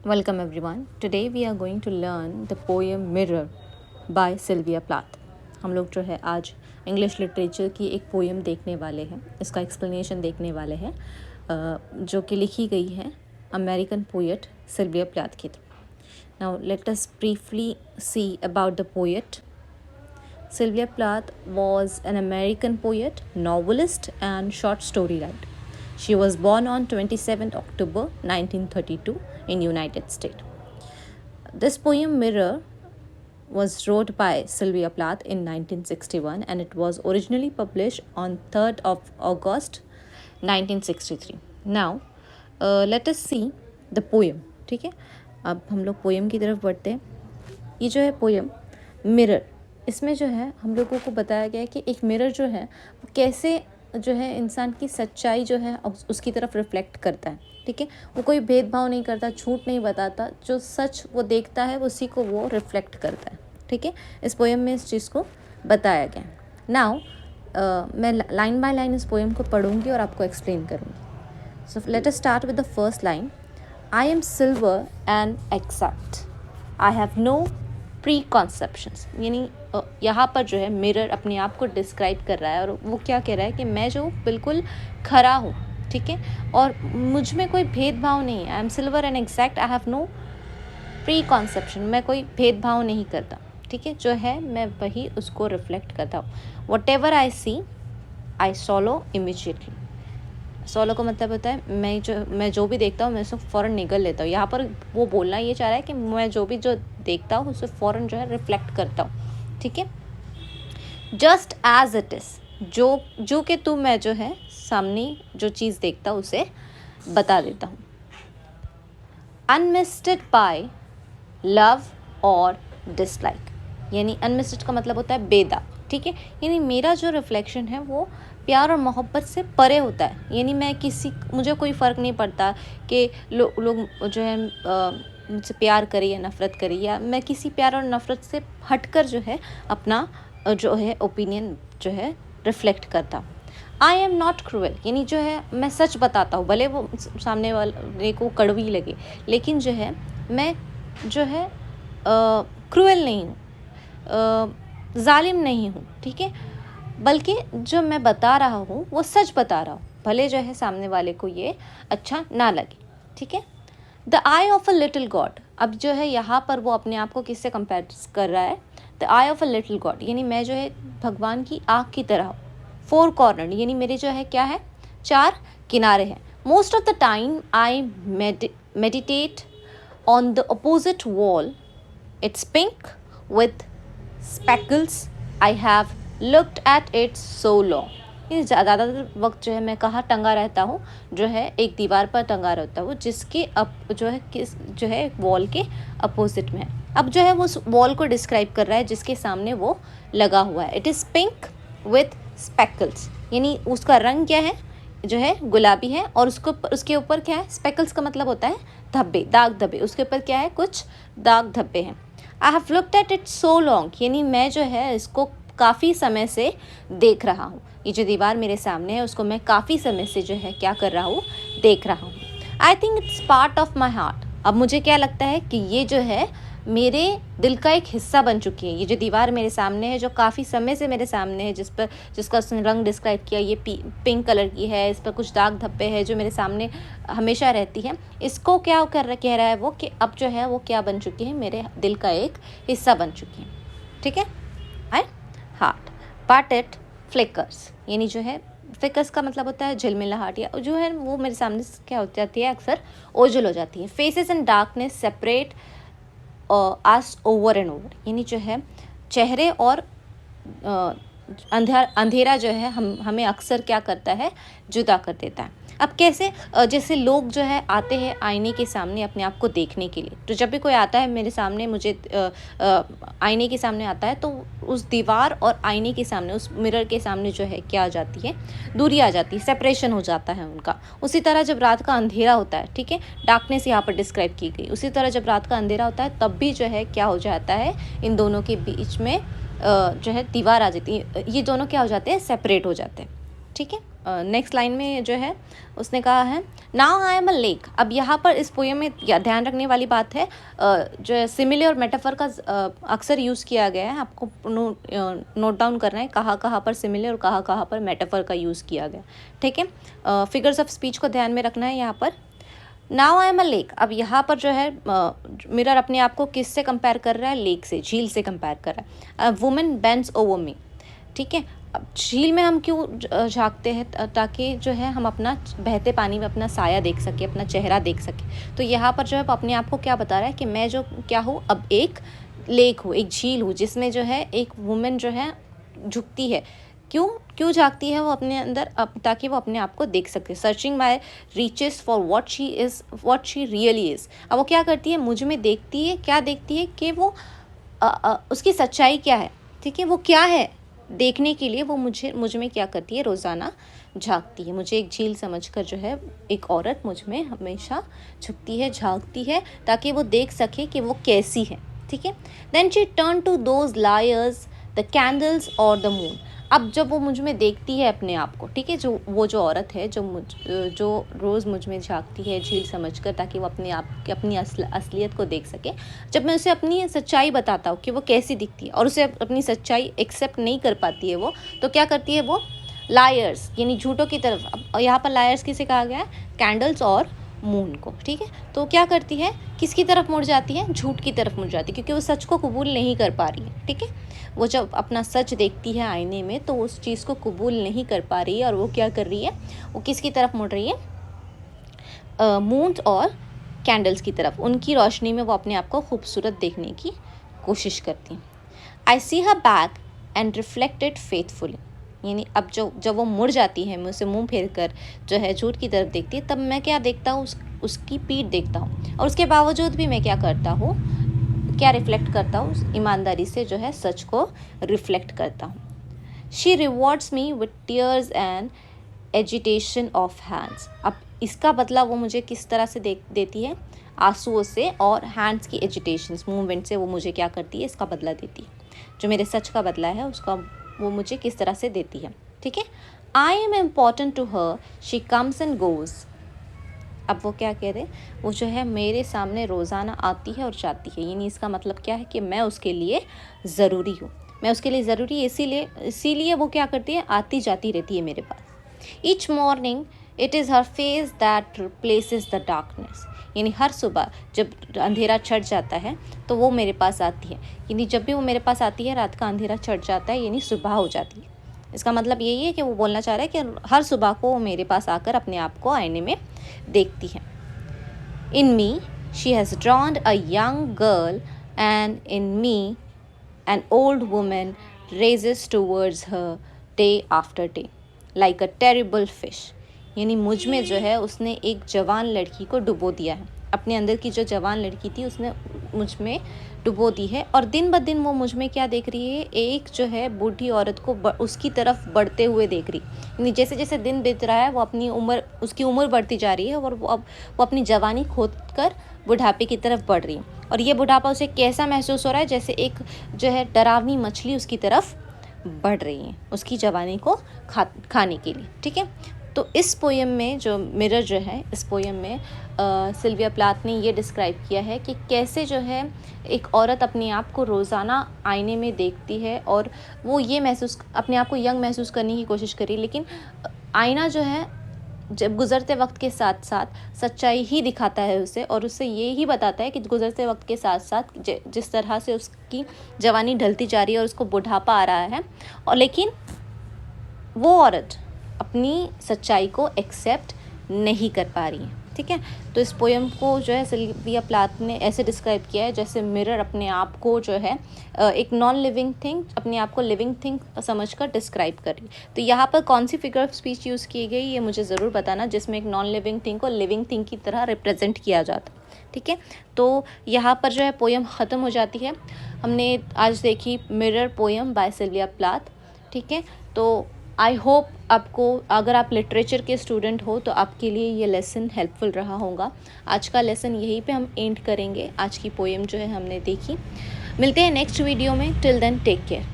Welcome everyone. Today we are going to learn the poem Mirror by Sylvia Plath. हम लोग जो है आज इंग्लिश लिटरेचर की एक पोएम देखने वाले हैं, इसका एक्सप्लेनेशन देखने वाले हैं जो कि लिखी गई है अमेरिकन पोएट सिल्विया प्लाथ की। Now let us briefly see about the poet. Sylvia Plath was an American poet, novelist and short story writer. She was born on 27th October 1932 in United States. This poem Mirror was wrote by Sylvia Plath in 1961 and it was originally published on 3rd of August 1963. Now let us see the poem. ठीक है, अब हम लोग poem की तरफ बढ़ते हैं. ये जो है पोएम मिरर, इसमें जो है हम लोगों को बताया गया है कि एक मिरर जो है वो कैसे जो है इंसान की सच्चाई जो है उसकी तरफ रिफ्लेक्ट करता है. ठीक है, वो कोई भेदभाव नहीं करता, झूठ नहीं बताता, जो सच वो देखता है उसी को वो रिफ्लेक्ट करता है. ठीक है, इस पोएम में इस चीज़ को बताया गया है. नाउ मैं लाइन बाय लाइन इस पोएम को पढ़ूंगी और आपको एक्सप्लेन करूँगी. So let us start with the first line. I am silver and exact, I have no preconceptions. यानी यहाँ पर जो है मिरर अपने आप को डिस्क्राइब कर रहा है और वो क्या कह रहा है कि मैं जो बिल्कुल खरा हूँ. ठीक है, और मुझ में कोई भेदभाव नहीं है. I am silver and exact, I have no preconception. मैं कोई भेदभाव नहीं करता. ठीक है, जो है मैं वही उसको रिफ्लेक्ट करता हूँ. Whatever I see I swallow immediately. Swallow का मतलब होता है मैं जो भी देखता हूँ मैं उसको फ़ौरन निगल लेता हूँ. यहाँ पर वो बोलना ये चाह रहा है कि मैं जो देखता हूँ उसे फ़ौरन जो है रिफ्लेक्ट करता हूँ. ठीक है, जस्ट एज इट इज़, जो कि तू मैं जो है सामने जो चीज़ देखता हूँ उसे बता देता हूँ. अनमिस्टेड बाय लव और डिसलाइक. यानी अनमिस्टेड का मतलब होता है बेदाग. ठीक है, यानी मेरा जो रिफ्लेक्शन है वो प्यार और मोहब्बत से परे होता है. यानी मुझे कोई फ़र्क नहीं पड़ता कि लोग जो है मुझसे प्यार करे या नफ़रत करे, या मैं किसी प्यार और नफ़रत से हटकर जो है अपना जो है ओपिनियन जो है रिफ्लेक्ट करता हूँ. I am not cruel. यानी जो है मैं सच बताता हूँ, भले वो सामने वाले को कड़वी लगे, लेकिन जो है मैं जो है क्रूएल नहीं हूँ, जालिम नहीं हूँ. ठीक है, बल्कि जो मैं बता रहा हूँ वो सच बता रहा हूँ, भले जो है सामने वाले को ये अच्छा ना लगे. ठीक है, the I of a little God. अब जो है यहाँ पर वो अपने आप को किससे कंपेयर कर रहा है? The I of a little God, यानी मैं जो है भगवान की आँख की तरह हूँ. फोर कॉर्नर, यानी मेरे जो है क्या है, 4 किनारे हैं. Most of the time I meditate on the opposite wall. It's pink with speckles. I have looked at it so long. ज़्यादातर वक्त जो है मैं कहाँ टंगा रहता हूँ, जो है एक दीवार पर टंगा रहता हूँ जिसके जो है वॉल के अपोजिट में है. अब जो है वो उस वॉल को डिस्क्राइब कर रहा है जिसके सामने वो लगा हुआ है. It is pink with speckles, यानी उसका रंग क्या है, जो है गुलाबी है, और उसके ऊपर क्या है, स्पेकल्स का मतलब होता है धब्बे, दाग धब्बे. उसके ऊपर क्या है, कुछ दाग धब्बे हैं. I have looked at it so long, यानी मैं जो है इसको काफ़ी समय से देख रहा हूँ. ये जो दीवार मेरे सामने है उसको मैं काफ़ी समय से जो है क्या कर रहा हूँ, देख रहा हूँ. I think it's part of my heart. अब मुझे क्या लगता है कि ये जो है मेरे दिल का एक हिस्सा बन चुकी है. ये जो दीवार मेरे सामने है, जो काफ़ी समय से मेरे सामने है, जिसका उसने रंग डिस्क्राइब किया, ये पिंक कलर की है, इस पर कुछ दाग धब्बे है, जो मेरे सामने हमेशा रहती है. इसको क्या कह रहा है वो कि अब जो है वो क्या बन चुकी है, मेरे दिल का एक हिस्सा बन चुकी है. ठीक है, आई हार्ट बट इट फ्लिकर्स. यानी जो है फ्लिकर्स का मतलब होता है झिलमिलाहट, या जो है वो मेरे सामने क्या हो जाती है, अक्सर ओझल हो जाती है. Faces in darkness separate us over and over. यानी जो है चेहरे और अंधेरा जो है हमें अक्सर क्या करता है, जुदा कर देता है. अब कैसे, जैसे लोग जो है आते हैं आईने के सामने अपने आप को देखने के लिए. तो जब भी कोई आता है मेरे सामने, मुझे आईने के सामने आता है, तो उस दीवार और आईने के सामने, उस मिरर के सामने जो है क्या आ जाती है, दूरी आ जाती है, सेपरेशन हो जाता है उनका. उसी तरह जब रात का अंधेरा होता है, ठीक है, डार्कनेस यहाँ पर डिस्क्राइब की गई, उसी तरह जब रात का अंधेरा होता है तब भी जो है क्या हो जाता है, इन दोनों के बीच में जो है दीवार आ जाती है. ये दोनों क्या हो जाते हैं, सेपरेट हो जाते हैं. ठीक है. नेक्स्ट लाइन में जो है उसने कहा है now I am a lake. अब यहाँ पर इस पोएम में ध्यान रखने वाली बात है जो है सिमिले और मेटाफर का अक्सर यूज़ किया गया है, आपको नोट डाउन करना है कहाँ कहाँ पर सिमिले और कहाँ कहाँ पर मेटाफर का यूज़ किया गया, ठीक है। फिगर्स ऑफ स्पीच को ध्यान में रखना है यहाँ पर। Now I am a lake, अब यहाँ पर जो है मिरर अपने आप को किससे कंपेयर कर रहा है, लेक से, झील से कंपेयर कर रहा है। वुमेन बेंड्स ओवर मी, ठीक है। अब झील में हम क्यों झांकते हैं, ताकि जो है हम अपना बहते पानी में अपना साया देख सके, अपना चेहरा देख सके। तो यहाँ पर जो है अपने आप को क्या बता रहा है कि मैं जो क्या हूँ, अब एक लेक हूँ, एक झील हूँ, जिसमें जो है एक वुमेन जो है झुकती है। क्यों क्यों झांकती है वो अपने अंदर, अब ताकि वो अपने आप को देख सके। Searching my reaches for what she is, what she really is. अब वो क्या करती है, मुझ में देखती है, क्या देखती है कि वो उसकी सच्चाई क्या है, ठीक है, वो क्या है देखने के लिए वो मुझ में क्या करती है, रोज़ाना झांकती है। मुझे एक झील समझकर जो है एक औरत मुझ में हमेशा झुकती है, झांकती है, ताकि वो देख सके कि वो कैसी है, ठीक है। Then she turn to those liars the candles और द मून। अब जब वो मुझ में देखती है अपने आप को, ठीक है, जो औरत है जो रोज़ मुझ में झांकती है झील समझकर, ताकि वो अपने आप की अपनी असलियत को देख सके। जब मैं उसे अपनी सच्चाई बताता हूँ कि वो कैसी दिखती है और उसे अपनी सच्चाई एक्सेप्ट नहीं कर पाती है वो, तो क्या करती है वो, लायर्स यानी झूठों की तरफ। अब यहाँ पर लायर्स किसे कहा गया है, कैंडल्स और मून को, ठीक है। तो क्या करती है, किसकी तरफ मुड़ जाती है, झूठ की तरफ मुड़ जाती है, क्योंकि वो सच को कबूल नहीं कर पा रही है, ठीक है। वो जब अपना सच देखती है आईने में तो उस चीज़ को कबूल नहीं कर पा रही है, और वो क्या कर रही है, वो किसकी तरफ मुड़ रही है, मून और कैंडल्स की तरफ। उनकी रोशनी में वो अपने आप को खूबसूरत देखने की कोशिश करती है। I see her back and reflected faithfully, यानी अब जब वो मुड़ जाती है, मैं उसे मुंह फेर कर जो है झूठ की तरफ देखती है, तब मैं क्या देखता हूँ, उसकी पीठ देखता हूँ, और उसके बावजूद भी मैं क्या करता हूँ, क्या रिफ्लेक्ट करता हूँ, ईमानदारी से जो है सच को रिफ्लेक्ट करता हूँ। She rewards me with tears and agitation of hands. अब इसका बदला वो मुझे किस तरह से देती है, आंसुओं से और हैंड्स की एजिटेशंस, मूवमेंट से वो मुझे क्या करती है, इसका बदला देती है। जो मेरे सच का बदला है उसका वो मुझे किस तरह से देती है, ठीक है। I am important to her, she comes and goes. अब वो क्या कह रहे, वो जो है मेरे सामने रोज़ाना आती है और जाती है, यानी इसका मतलब क्या है कि मैं उसके लिए ज़रूरी हूँ, मैं उसके लिए ज़रूरी है, इसीलिए वो क्या करती है, आती जाती रहती है मेरे पास। Each morning it is her face that replaces the darkness, यानी हर सुबह जब अंधेरा छट जाता है तो वो मेरे पास आती है, यानी जब भी वो मेरे पास आती है रात का अंधेरा छट जाता है, यानी सुबह हो जाती है। इसका मतलब यही है कि वो बोलना चाह रहा है कि हर सुबह को वो मेरे पास आकर अपने आप को आईने में देखती है। In me she has drowned a young girl and in me an old woman rises towards her day after day like a terrible fish, यानी मुझ में जो है उसने एक जवान लड़की को डुबो दिया है, अपने अंदर की जो जवान लड़की थी उसने मुझ में डुबो दी है, और दिन ब दिन वो मुझ में क्या देख रही है, एक जो है बूढ़ी औरत को उसकी तरफ बढ़ते हुए देख रही, यानी जैसे जैसे दिन बीत रहा है वो अपनी उम्र, उसकी उम्र बढ़ती जा रही है, और वो अपनी जवानी खोद कर बुढ़ापे की तरफ बढ़ रही है। और ये बुढ़ापा उसे कैसा महसूस हो रहा है, जैसे एक जो है डरावनी मछली उसकी तरफ बढ़ रही है उसकी जवानी को खाने के लिए, ठीक है। तो इस पोएम में जो मिरर जो है, इस पोएम में सिल्विया प्लाथ ने ये डिस्क्राइब किया है कि कैसे जो है एक औरत अपने आप को रोज़ाना आईने में देखती है, और वो ये महसूस, अपने आप को यंग महसूस करने की कोशिश करी, लेकिन आईना जो है जब गुज़रते वक्त के साथ साथ सच्चाई ही दिखाता है उसे, और उससे ये ही बताता है कि गुज़रते वक्त के साथ साथ जिस तरह से उसकी जवानी ढलती जा रही है और उसको बुढ़ापा आ रहा है, और लेकिन वो औरत अपनी सच्चाई को एक्सेप्ट नहीं कर पा रही है, ठीक है। तो इस पोएम को जो है सिल्विया प्लाथ ने ऐसे डिस्क्राइब किया है जैसे मिरर अपने आप को जो है एक नॉन लिविंग थिंग अपने आप को लिविंग थिंग समझकर डिस्क्राइब कर रही। तो यहाँ पर कौन सी फिगर ऑफ स्पीच यूज़ की गई ये मुझे ज़रूर बताना, जिसमें एक नॉन लिविंग थिंग को लिविंग थिंग की तरह रिप्रेजेंट किया जाता, ठीक है। तो यहाँ पर जो है पोएम ख़त्म हो जाती है। हमने आज देखी mirror poem by Sylvia Plath, ठीक है। तो आई होप आपको, अगर आप लिटरेचर के स्टूडेंट हो तो आपके लिए ये लेसन हेल्पफुल रहा होगा। आज का लेसन यहीं पे हम एंड करेंगे, आज की पोएम जो है हमने देखी। मिलते हैं नेक्स्ट वीडियो में, टिल देन टेक केयर।